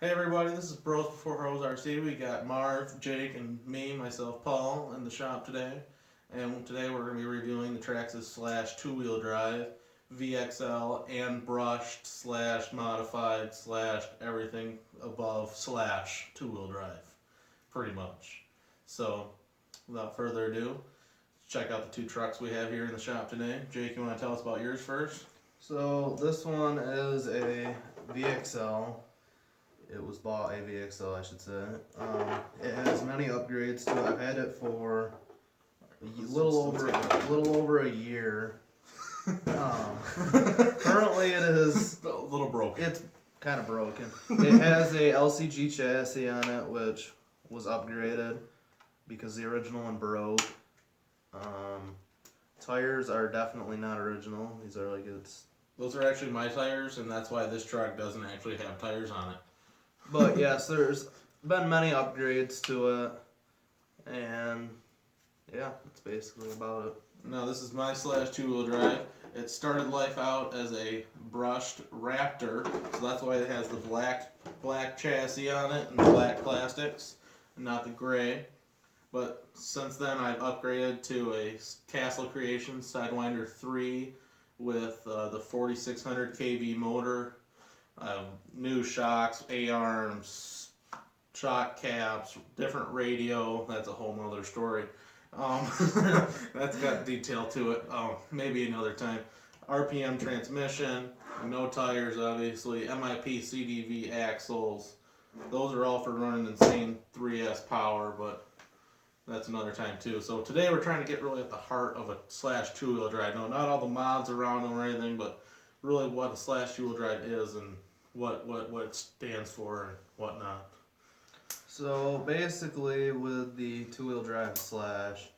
Hey everybody, this is Bros Before Hose RC. We got Marv, Jake, and me, myself, Paul, in the shop today. And today we're going to be reviewing the Traxxas slash two-wheel drive, VXL, and brushed slash modified slash everything above slash two-wheel drive. Pretty much. So, without further ado, check out the two trucks we have here in the shop today. Jake, you want to tell us about yours first? So this one is a VXL. It was bought a VXL, I should say. It has many upgrades to it. I've had it for a little over a year. Currently, it is a little broken. It's kind of broken. It has a LCG chassis on it, which was upgraded because the original one broke. Tires are definitely not original. These are Those are actually my tires, and that's why this truck doesn't actually have tires on it. But yes, there's been many upgrades to it, and yeah, that's basically about it. Now this is my slash two-wheel drive. It started life out as a brushed Raptor, so that's why it has the black chassis on it and the black plastics, and not the gray. But since then I've upgraded to a Castle Creations Sidewinder 3 with the 4600 kV motor. New shocks, A-arms, shock caps, different radio. That's a whole nother story. That's got detail to it. Maybe another time. RPM transmission, no tires obviously, MIP CDV axles. Those are all for running insane 3S power, but that's another time too. So today we're trying to get really at the heart of a slash two-wheel drive. No, not all the mods around them or anything, but really what a slash two-wheel drive is and what it stands for and whatnot. So basically, with the two-wheel drive slash,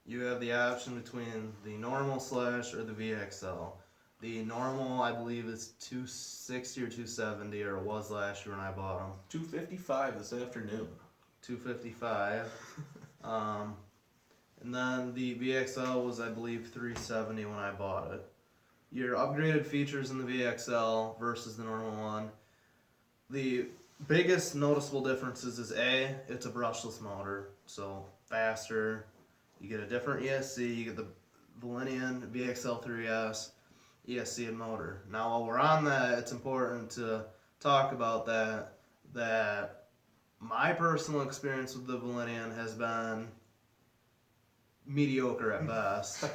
you have the option between the normal slash or the VXL. The normal, I believe, is 260 or 270, or it was last year when I bought them. 255 this afternoon. 255. And then the VXL was, I believe, 370 when I bought it. Your upgraded features in the VXL versus the normal one. The biggest noticeable differences is it's a brushless motor, so faster. You get a different ESC, you get the Valenian VXL 3S ESC and motor. Now while we're on that, it's important to talk about that my personal experience with the Valenian has been mediocre at best.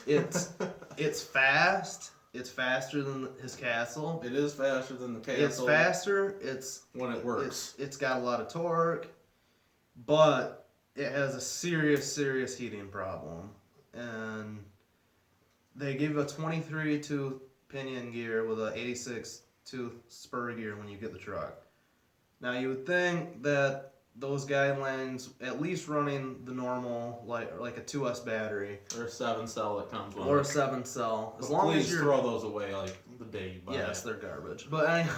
It's fast. It's faster than his Castle. It is faster than the Castle. It's faster. It's when it works. It's got a lot of torque, but it has a serious heating problem. And they give a 23 tooth pinion gear with a 86 tooth spur gear when you get the truck. Now you would think that those guidelines, at least running the normal, like a 2S battery. Or a 7-cell that comes with it. Or a 7-cell. As long as you throw those away like the day you buy Yes, it. they're garbage. But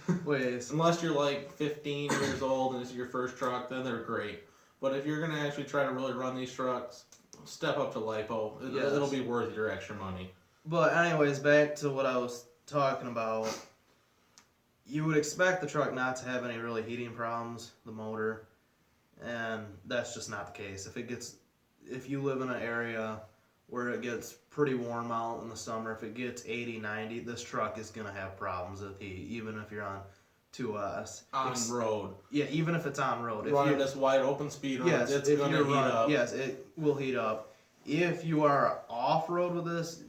anyways. Unless you're like 15 years old and this is your first truck, then they're great. But if you're going to actually try to really run these trucks, step up to LiPo. It'll be worth your extra money. But anyways, back to what I was talking about. You would expect the truck not to have any really heating problems, the motor, and that's just not the case. If you live in an area where it gets pretty warm out in the summer, if it gets 80, 90, this truck is going to have problems with heat, even if you're on 2S. On road. Yeah, even if it's on road. If running this wide open speed road, it's going to heat up. Yes, it will heat up. If you are off-road with this,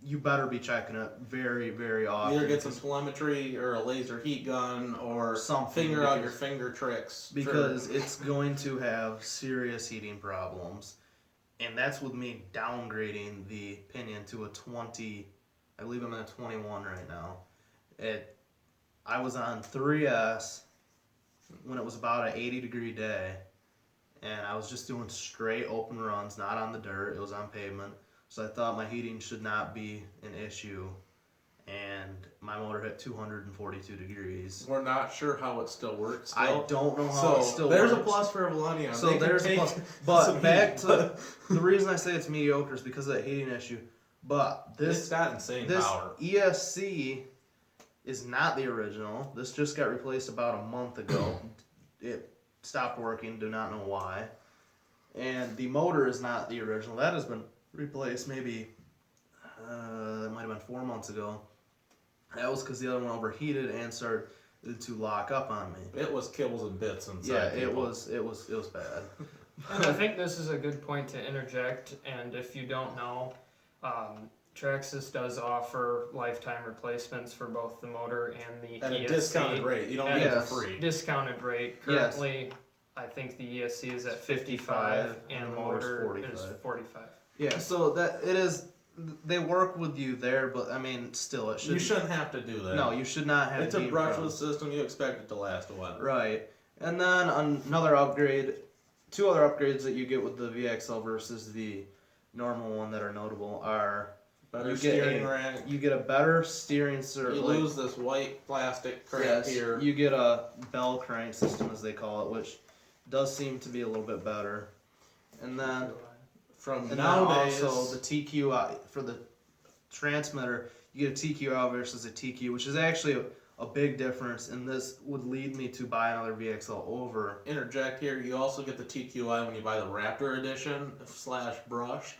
you better be checking it very often. Either get some telemetry or a laser heat gun or something. Figure out your finger tricks. Because it's going to have serious heating problems. And that's with me downgrading the pinion to a 20. I believe I'm at a 21 right now. I was on 3S when it was about an 80-degree day. And I was just doing straight open runs, not on the dirt. It was on pavement. So I thought my heating should not be an issue, and my motor hit 242 degrees. We're not sure how it still works. I don't know how it still works. There's a plus for Valenian. So there's a plus. But back to the reason I say it's mediocre is because of that heating issue. But it's got insane power. ESC is not the original. This just got replaced about a month ago. It stopped working, do not know why. And the motor is not the original. That has been replaced maybe, that might have been 4 months ago. That was because the other one overheated and started to lock up on me. It was kibbles and bits inside. Yeah, people. it was bad. And I think this is a good point to interject. And if you don't know, Traxxas does offer lifetime replacements for both the motor and the At ESC. a discounted rate. You don't At get it yes. for free. Discounted rate. Currently, I think the ESC is at 55 and the motor is 45. Yeah, so that it is. They work with you there, but I mean, still, it should. You shouldn't have to do that. No, you should not have. It's a beam brushless problems. system. You expect it to last a while. Right, and then another upgrade, 2 other upgrades that you get with the VXL versus the normal one that are notable are Better you get steering rack. you get a better steering You circle. lose this white plastic crank Yes, here. you get a bell crank system as they call it, which does seem to be a little bit better. And then From and nowadays, then also the TQ for the transmitter, you get a TQL versus a TQ, which is actually a big difference, and this would lead me to buy another VXL over. interject here. You also get the TQI when you buy the Raptor edition / brushed.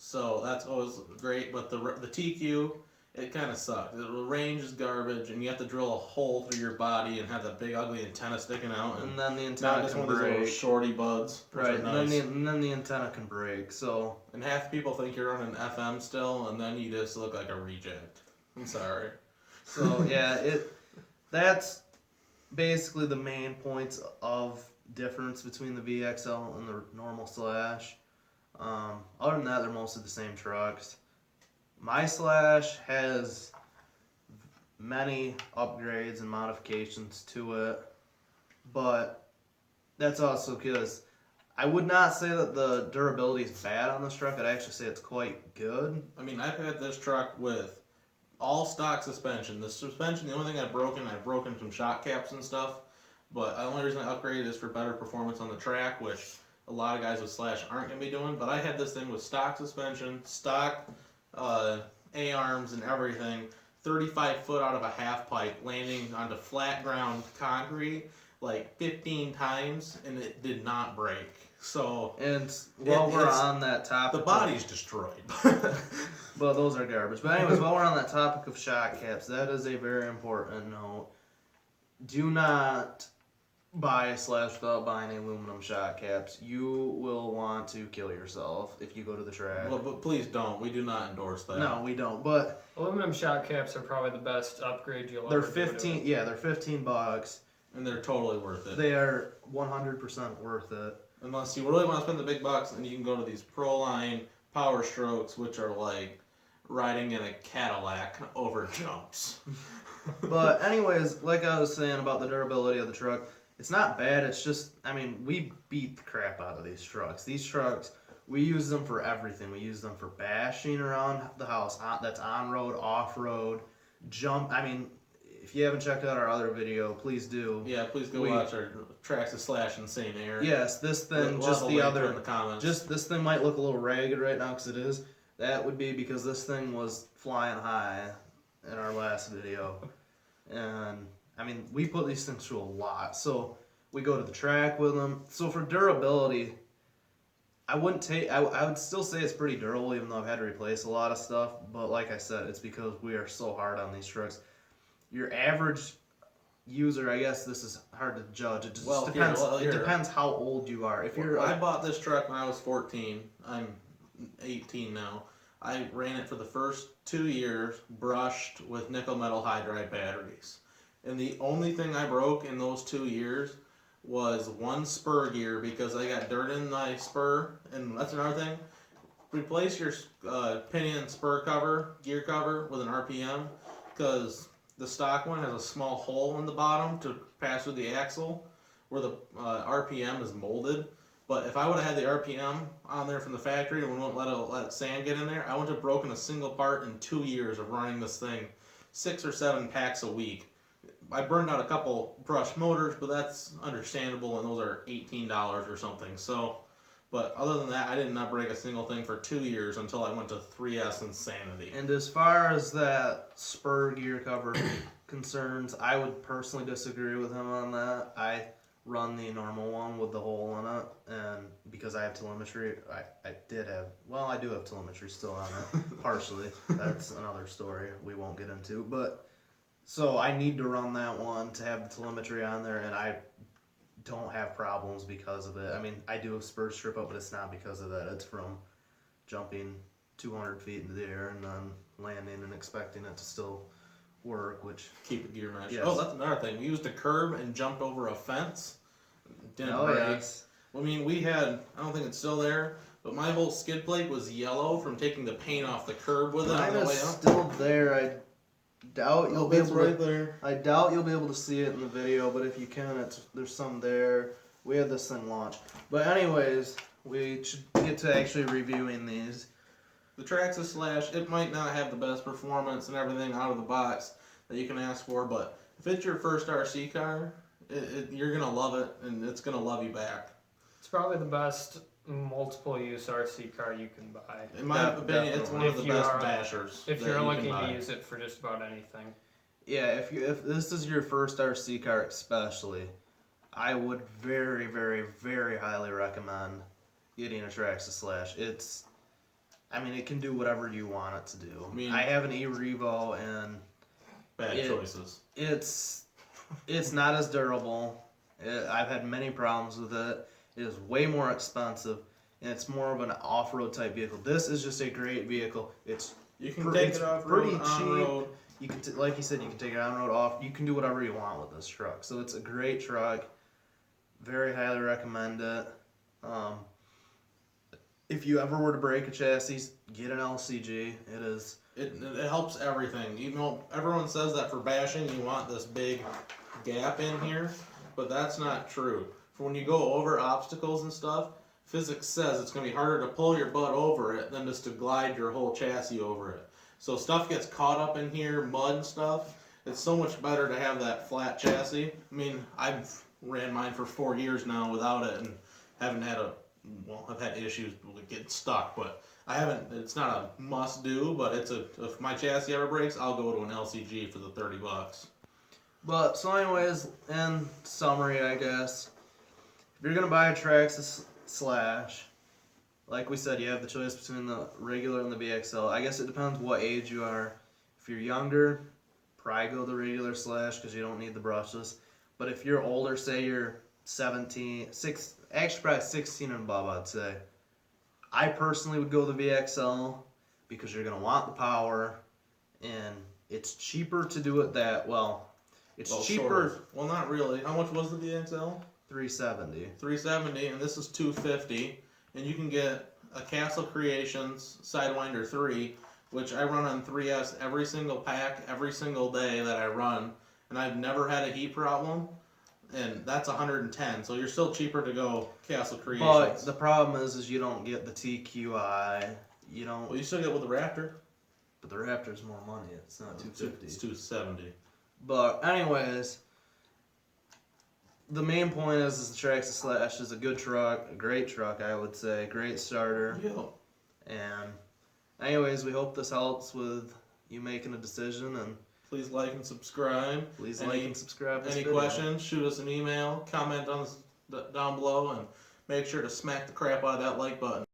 So that's always great. But the TQ, it kind of sucks. The range is garbage, and you have to drill a hole through your body and have that big ugly antenna sticking out. And then the Not antenna just can one of those little break. shorty buds. Which Right, are nice. and then the antenna can break. So And half the people think you're running FM still, and then you just look like a reject. I'm sorry. So yeah, that's basically the main points of difference between the VXL and the normal Slash. Other than that, they're mostly the same trucks. My Slash has many upgrades and modifications to it, but that's also because I would not say that the durability is bad on this truck. I'd actually say it's quite good. I mean, I've had this truck with all stock suspension. The suspension, the only thing I've broken some shock caps and stuff. But the only reason I upgraded is for better performance on the track, which a lot of guys with Slash aren't going to be doing. But I had this thing with stock suspension, stock A-arms and everything, 35 foot out of a half pipe, landing onto flat ground concrete like 15 times, and it did not break. So And while we're it's- on that topic, the body's destroyed. well, those are garbage. But anyways, while we're on that topic of shock caps, that is a very important note. Do not buy a Slash without buying aluminum shock caps. You will want to kill yourself if you go to the track. Well, but please don't. We do not endorse that. No, we don't. But Aluminum shock caps are probably the best upgrade you'll they're ever do to it. 15. Yeah, they're $15. And they're totally worth it. They are 100% worth it. Unless you really want to spend the big bucks, then you can go to these Proline Power Strokes, which are like riding in a Cadillac over jumps. But anyways, like I was saying about the durability of the truck, it's not bad. It's just, I mean, we beat the crap out of these trucks. These trucks, we use them for everything. We use them for bashing around the house. That's on-road, off-road, jump. I mean, if you haven't checked out our other video, please do. Yeah, please go watch our Tracks of Slash Insane Air. Yes, this thing, We'll just have a the link other, in the comments. just this thing might look a little ragged right now because it is. That would be because this thing was flying high in our last video. And I mean, we put these things through a lot. So we go to the track with them. So for durability, I would still say it's pretty durable, even though I've had to replace a lot of stuff. But like I said, it's because we are so hard on these trucks. Your average user, I guess this is hard to judge. It just depends. It depends how old you are. If you're, I bought this truck when I was 14. I'm 18 now. I ran it for the first 2 years, brushed with nickel metal hydride batteries. And the only thing I broke in those 2 years was one spur gear because I got dirt in my spur. And that's another thing. Replace your pinion spur cover, gear cover, with an RPM, because the stock one has a small hole in the bottom to pass through the axle where the RPM is molded. But if I would have had the RPM on there from the factory and wouldn't let sand get in there, I wouldn't have broken a single part in 2 years of running this thing 6 or 7 packs a week. I burned out a couple brush motors, but that's understandable, and those are $18 or something. So But other than that, I did not break a single thing for 2 years until I went to 3S Insanity. And as far as that spur gear cover concerns, I would personally disagree with him on that. I run the normal one with the hole in it, and because I have telemetry, I do have telemetry still on it, partially. That's another story we won't get into. But so I need to run that one to have the telemetry on there, and I don't have problems because of it. I mean, I do have spur strip up, but it's not because of that. It's from jumping 200 feet into the air and then landing and expecting it to still work, which Keep the gear mesh. Yes. Oh, that's another thing. We used a curb and jumped over a fence. Didn't oh break. yes. I mean, we had, I don't think it's still there, but my whole skid plate was yellow from taking the paint off the curb with it on Mine the is way up. still there. I doubt you'll be It's able right to. there. I doubt you'll be able to see it in the video, but if you can, there's some there. We had this thing launched, but anyways, we should get to actually reviewing these. The Traxxas Slash, it might not have the best performance and everything out of the box that you can ask for, but if it's your first RC car, you're going to love it, and it's going to love you back. It's probably the best multiple use RC car you can buy. In my opinion, it's one of the If you best are- bashers. If that you're you looking can buy. to use it for just about anything. Yeah, if this is your first RC car, especially, I would very, very, very highly recommend getting a Traxxas Slash. It can do whatever you want it to do. I mean- I have an E-Revo, and Bad choices. it's not as durable. I've had many problems with it. It is way more expensive, and it's more of an off-road type vehicle. This is just a great vehicle. You can take it's it off pretty road, on cheap. road. You can, like you said, you can take it on road, off. You can do whatever you want with this truck. So it's a great truck. Very highly recommend it. If you ever were to break a chassis, get an LCG. It helps everything. You know, everyone says that for bashing, you want this big gap in here, but that's not true. For when you go over obstacles and stuff, physics says it's going to be harder to pull your butt over it than just to glide your whole chassis over it. So stuff gets caught up in here, mud and stuff. It's so much better to have that flat chassis. I mean, I've ran mine for 4 years now without it and haven't had I've had issues with getting stuck, but I haven't, it's not a must do, but if my chassis ever breaks, I'll go to an LCG for the $30. But, so anyways, in summary, I guess, if you're going to buy a Traxxas Slash, like we said, you have the choice between the regular and the VXL. I guess it depends what age you are. If you're younger, probably go the regular Slash because you don't need the brushless. But if you're older, say you're 17, actually probably 16 and above, I'd say, I personally would go the VXL because you're going to want the power, and it's cheaper to do it it's cheaper. Shorter. Well, not really. How much was the VXL? $370. $370, and this is $250, and you can get a Castle Creations Sidewinder 3, which I run on 3S every single pack, every single day that I run, and I've never had a heat problem, and that's $110, so you're still cheaper to go Castle Creations. But the problem is you don't get the TQI. Well, you still get with the Raptor. But the Raptor's more money. It's not $250. It's $270. But anyways, the main point is the Traxxas Slash is a good truck, a great truck, I would say, great starter. Yeah. And anyways, we hope this helps with you making a decision, and Please like and subscribe. please like and subscribe. This Any video. questions, shoot us an email, comment down below, and make sure to smack the crap out of that like button.